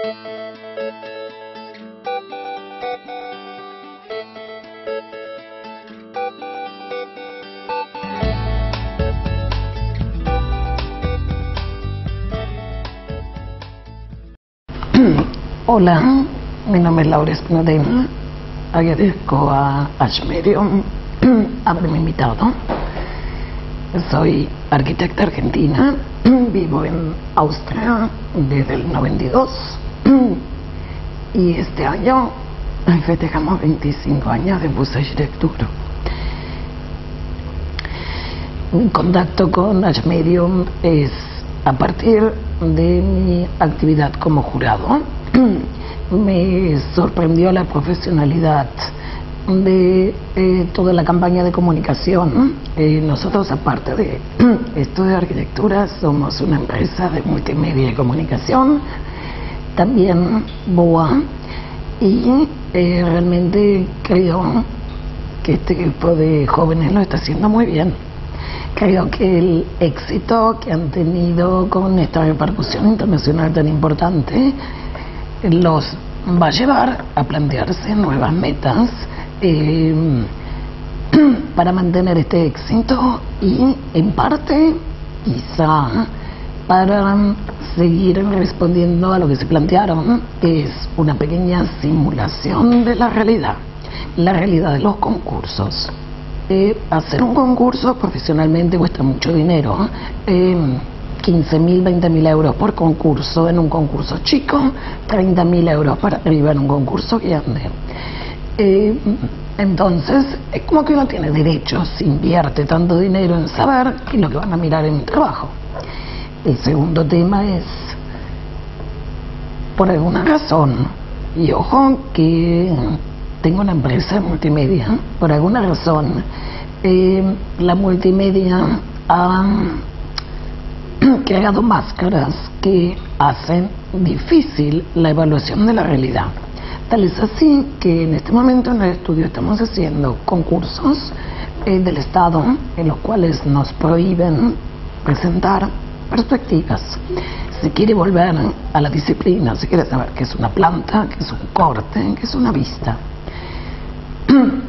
Hola, mi nombre es Laura Espinadena. Agradezco a Ashmerio haberme invitado. Soy arquitecta argentina, vivo en Austria desde el 92 y este año festejamos 25 años de Busa Arquitectura. Mi contacto con Ashmerio es a partir de mi actividad como jurado. Me sorprendió la profesionalidad de toda la campaña de comunicación. Nosotros, aparte de estudio de arquitectura, somos una empresa de multimedia y comunicación, también BOA, y realmente creo que este grupo de jóvenes lo está haciendo muy bien. Creo que el éxito que han tenido con esta repercusión internacional tan importante los va a llevar a plantearse nuevas metas para mantener este éxito y, en parte, quizá para seguir respondiendo a lo que se plantearon, que es una pequeña simulación de la realidad de los concursos. Hacer un concurso profesionalmente cuesta mucho dinero. 15.000, 20.000 euros por concurso en un concurso chico, 30.000 euros para arriba en un concurso grande. Entonces, es como que uno tiene derecho, se invierte tanto dinero en saber qué es lo que van a mirar en el trabajo. El segundo tema es, por alguna razón, y ojo que tengo una empresa de multimedia, por alguna razón, la multimedia ha creado máscaras que hacen difícil la evaluación de la realidad. Tal es así que en este momento en el estudio estamos haciendo concursos del Estado en los cuales nos prohíben presentar perspectivas. Se quiere volver a la disciplina, se quiere saber qué es una planta, qué es un corte, qué es una vista.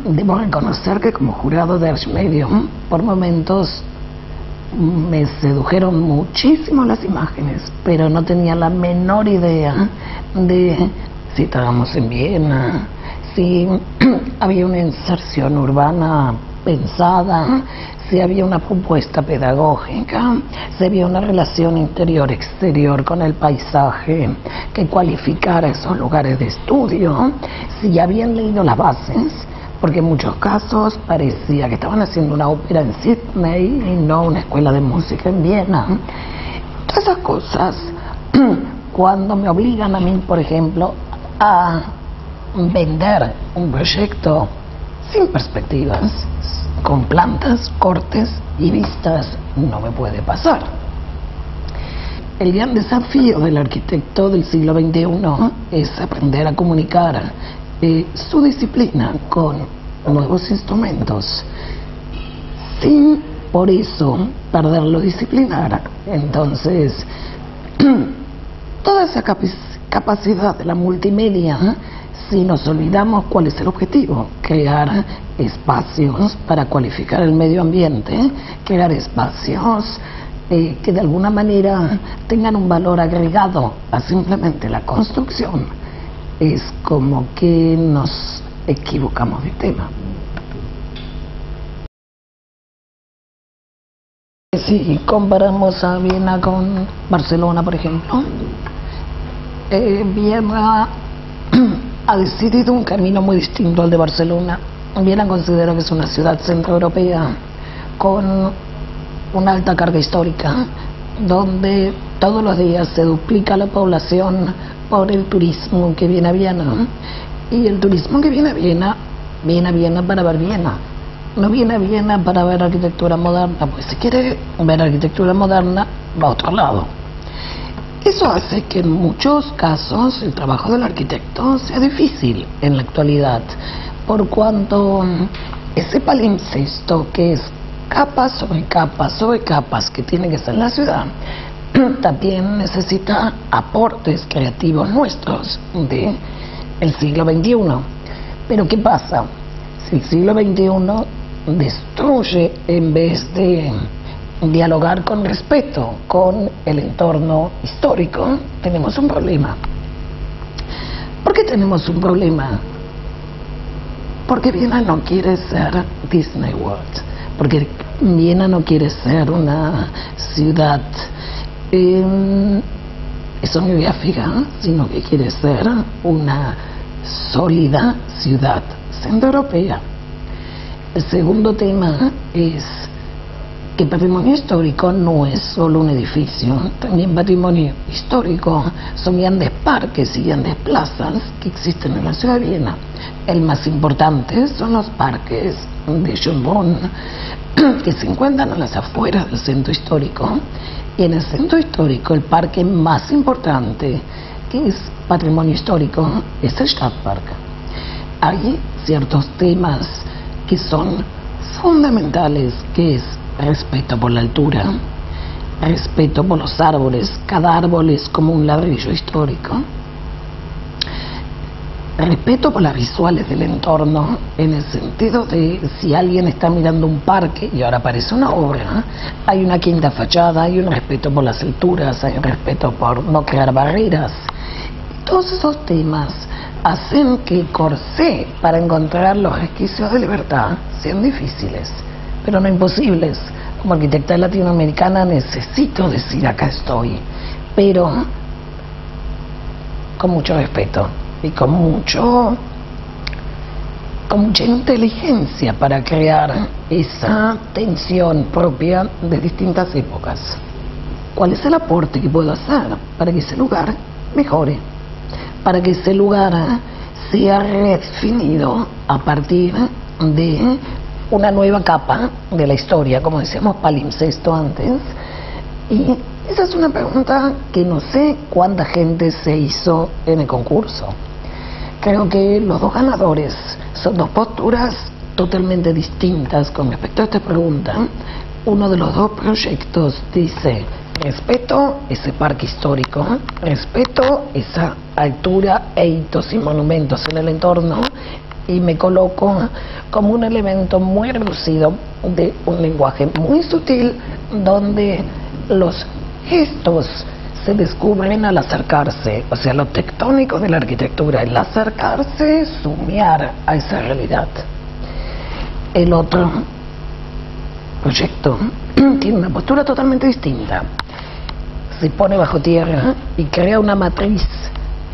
Debo reconocer que como jurado de Ashmerio, por momentos me sedujeron muchísimo las imágenes, pero no tenía la menor idea de si estábamos en Viena, si había una inserción urbana pensada, si había una propuesta pedagógica, si había una relación interior-exterior con el paisaje que cualificara esos lugares de estudio, si ya habían leído las bases, porque en muchos casos parecía que estaban haciendo una ópera en Sydney y no una escuela de música en Viena. Todas esas cosas, cuando me obligan a mí, por ejemplo, a vender un proyecto sin perspectivas, con plantas, cortes y vistas, no me puede pasar. El gran desafío del arquitecto del siglo XXI es aprender a comunicar su disciplina con nuevos instrumentos sin por eso perder lo disciplinar. Entonces, toda esa capacidad de la multimedia, si nos olvidamos cuál es el objetivo, crear espacios para cualificar el medio ambiente, crear espacios que de alguna manera tengan un valor agregado a simplemente la construcción, es como que nos equivocamos de tema. Si comparamos a Viena con Barcelona, por ejemplo, Viena ha decidido un camino muy distinto al de Barcelona. Viena considera que es una ciudad centroeuropea con una alta carga histórica, donde todos los días se duplica la población por el turismo que viene a Viena. Y el turismo que viene a Viena para ver Viena. No viene a Viena para ver arquitectura moderna, pues si quiere ver arquitectura moderna, va a otro lado. Eso hace que en muchos casos el trabajo del arquitecto sea difícil en la actualidad, por cuanto ese palimpsesto que es capas sobre capas sobre capas que tiene que ser la ciudad, también necesita aportes creativos nuestros del siglo XXI. Pero ¿qué pasa? Si el siglo XXI destruye en vez de dialogar con respeto con el entorno histórico, tenemos un problema. ¿Por qué tenemos un problema? Porque Viena no quiere ser Disney World, porque Viena no quiere ser una ciudad escenográfica, sino que quiere ser una sólida ciudad centroeuropea. El segundo tema es que patrimonio histórico no es solo un edificio, también patrimonio histórico son grandes parques y grandes plazas que existen en la ciudad de Viena. El más importante son los parques de Schönbrunn, que se encuentran a las afueras del centro histórico, y en el centro histórico el parque más importante, que es patrimonio histórico, es el Stadtpark. Hay ciertos temas que son fundamentales, que es respeto por la altura, respeto por los árboles, cada árbol es como un ladrillo histórico, respeto por las visuales del entorno, en el sentido de si alguien está mirando un parque y ahora aparece una obra, hay una quinta fachada, hay un respeto por las alturas, hay un respeto por no crear barreras. Todos esos temas hacen que el corsé para encontrar los resquicios de libertad sean difíciles, pero no imposibles. Como arquitecta latinoamericana necesito decir acá estoy, pero con mucho respeto y con mucha inteligencia para crear esa tensión propia de distintas épocas. ¿Cuál es el aporte que puedo hacer para que ese lugar mejore? Para que ese lugar sea redefinido a partir de una nueva capa de la historia, como decíamos palimpsesto antes. Y esa es una pregunta que no sé cuánta gente se hizo en el concurso. Creo que los dos ganadores son dos posturas totalmente distintas con respecto a esta pregunta. Uno de los dos proyectos dice: respeto ese parque histórico, respeto esa altura e hitos y monumentos en el entorno, y me coloco como un elemento muy reducido de un lenguaje muy sutil, donde los gestos se descubren al acercarse, o sea, lo tectónico de la arquitectura, el acercarse, sumear a esa realidad. El otro proyecto tiene una postura totalmente distinta. Se pone bajo tierra y crea una matriz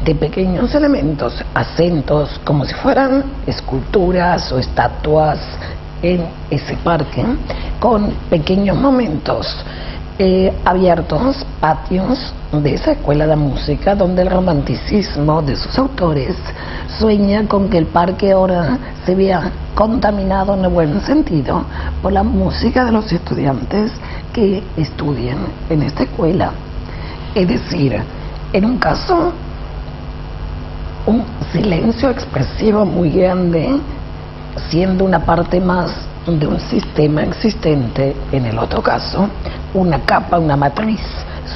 de pequeños elementos, acentos, como si fueran esculturas o estatuas en ese parque, con pequeños momentos abiertos, patios de esa escuela de música, donde el romanticismo de sus autores sueña con que el parque ahora se vea contaminado en el buen sentido por la música de los estudiantes que estudian en esta escuela. Es decir, en un caso, un silencio expresivo muy grande, siendo una parte más de un sistema existente; en el otro caso, una capa, una matriz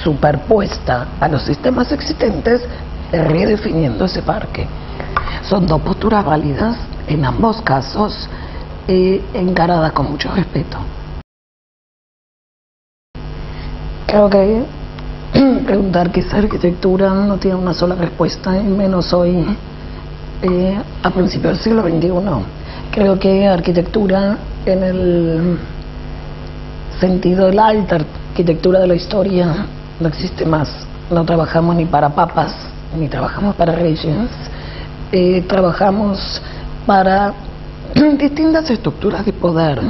superpuesta a los sistemas existentes, redefiniendo ese parque. Son dos posturas válidas en ambos casos, encaradas con mucho respeto. Creo que preguntar qué es arquitectura no tiene una sola respuesta, y menos hoy, a principios del siglo XXI. Creo que arquitectura, en el sentido de la alta arquitectura de la historia, no existe más. No trabajamos ni para papas, ni trabajamos para reyes, trabajamos para distintas estructuras de poder,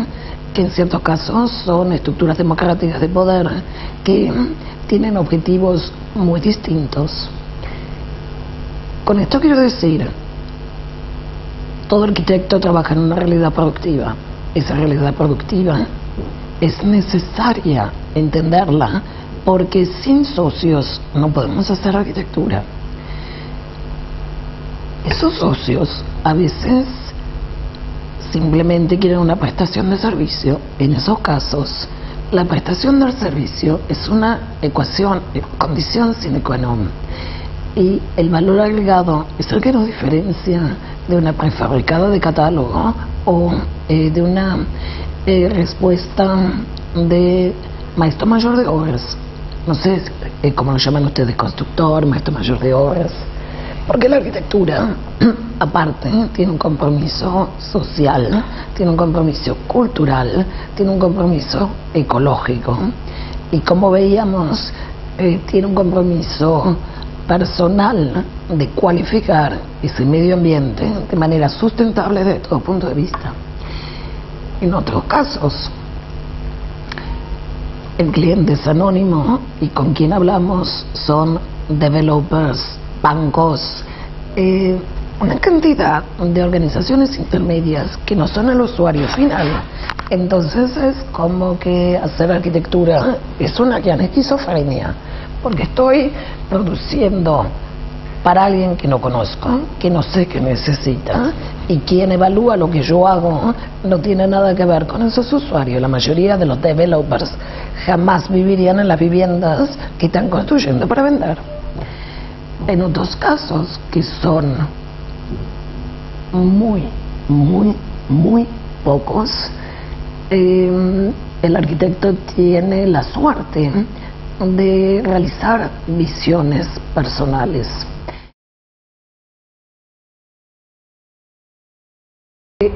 que en ciertos casos son estructuras democráticas de poder, que tienen objetivos muy distintos. Con esto quiero decir, todo arquitecto trabaja en una realidad productiva. Esa realidad productiva es necesaria entenderla, porque sin socios no podemos hacer arquitectura. Esos socios a veces simplemente quieren una prestación de servicio. En esos casos La prestación del servicio es una ecuación, condición sine qua non, y el valor agregado es el que nos diferencia de una prefabricada de catálogo o de una respuesta de maestro mayor de obras. No sé cómo lo llaman ustedes, constructor, maestro mayor de obras. Porque la arquitectura, aparte, tiene un compromiso social, tiene un compromiso cultural, tiene un compromiso ecológico. Y como veíamos, tiene un compromiso personal de cualificar ese medio ambiente de manera sustentable desde todo punto de vista. En otros casos, el cliente es anónimo y con quien hablamos son developers, bancos, una cantidad de organizaciones intermedias que no son el usuario final. Entonces es como que hacer arquitectura es una gran esquizofrenia, porque estoy produciendo para alguien que no conozco, que no sé qué necesita, y quien evalúa lo que yo hago no tiene nada que ver con esos usuarios. La mayoría de los developers jamás vivirían en las viviendas que están construyendo para vender. En otros casos, que son muy pocos, el arquitecto tiene la suerte de realizar visiones personales.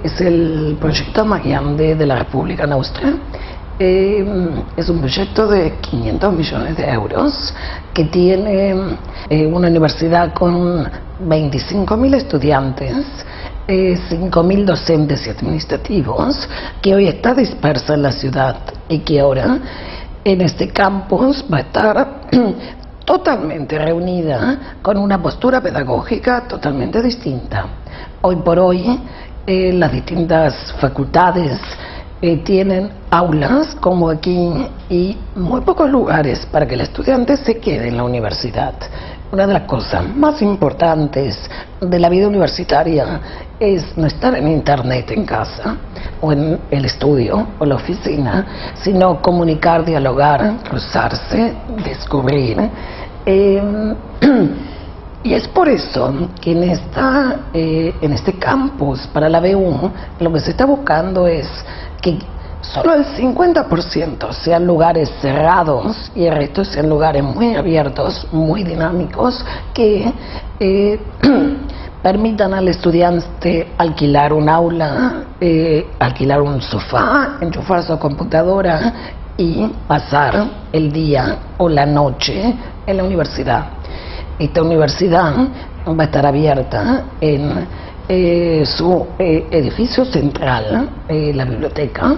Es el proyecto más grande de la República en Austria. Es un proyecto de 500 millones de euros que tiene una universidad con 25.000 estudiantes, 5.000 docentes y administrativos, que hoy está dispersa en la ciudad y que ahora en este campus va a estar totalmente reunida con una postura pedagógica totalmente distinta. Hoy por hoy las distintas facultades tienen aulas como aquí y muy pocos lugares para que el estudiante se quede en la universidad. Una de las cosas más importantes de la vida universitaria es no estar en internet en casa o en el estudio o la oficina, sino comunicar, dialogar, cruzarse, descubrir. Y es por eso que en este campus para la B1 lo que se está buscando es que solo el 50% sean lugares cerrados y el resto sean lugares muy abiertos, muy dinámicos, que permitan al estudiante alquilar un aula, alquilar un sofá, enchufar su computadora y pasar el día o la noche en la universidad. Esta universidad va a estar abierta en su edificio central, la biblioteca,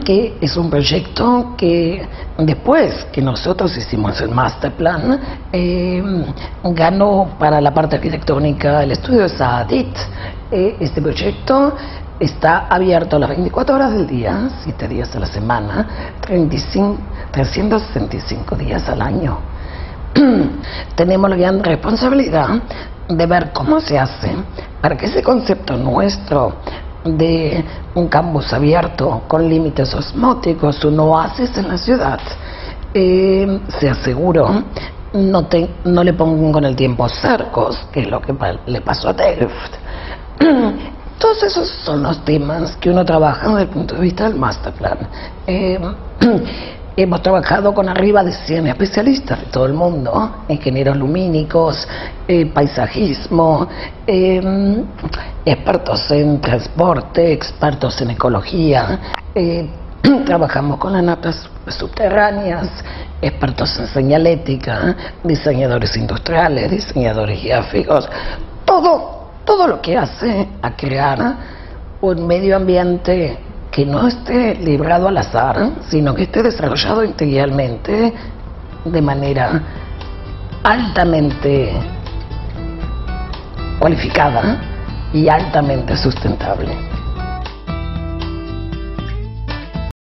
que es un proyecto que después que nosotros hicimos el master plan, ganó para la parte arquitectónica el estudio de Saadit. Este proyecto está abierto las 24 horas del día, 7 días a la semana, 365 días al año. Tenemos la gran responsabilidad de ver cómo se hace para que ese concepto nuestro de un campus abierto con límites osmóticos, un oasis en la ciudad, sea seguro, no le pongan con el tiempo cercos, que es lo que le pasó a Delft. Todos esos son los temas que uno trabaja desde el punto de vista del master plan. Hemos trabajado con arriba de 100 especialistas de todo el mundo, ingenieros lumínicos, paisajismo, expertos en transporte, expertos en ecología, trabajamos con las napas subterráneas, expertos en señalética, diseñadores industriales, diseñadores gráficos, todo lo que hace a crear un medio ambiente que no esté librado al azar, sino que esté desarrollado integralmente de manera altamente cualificada y altamente sustentable.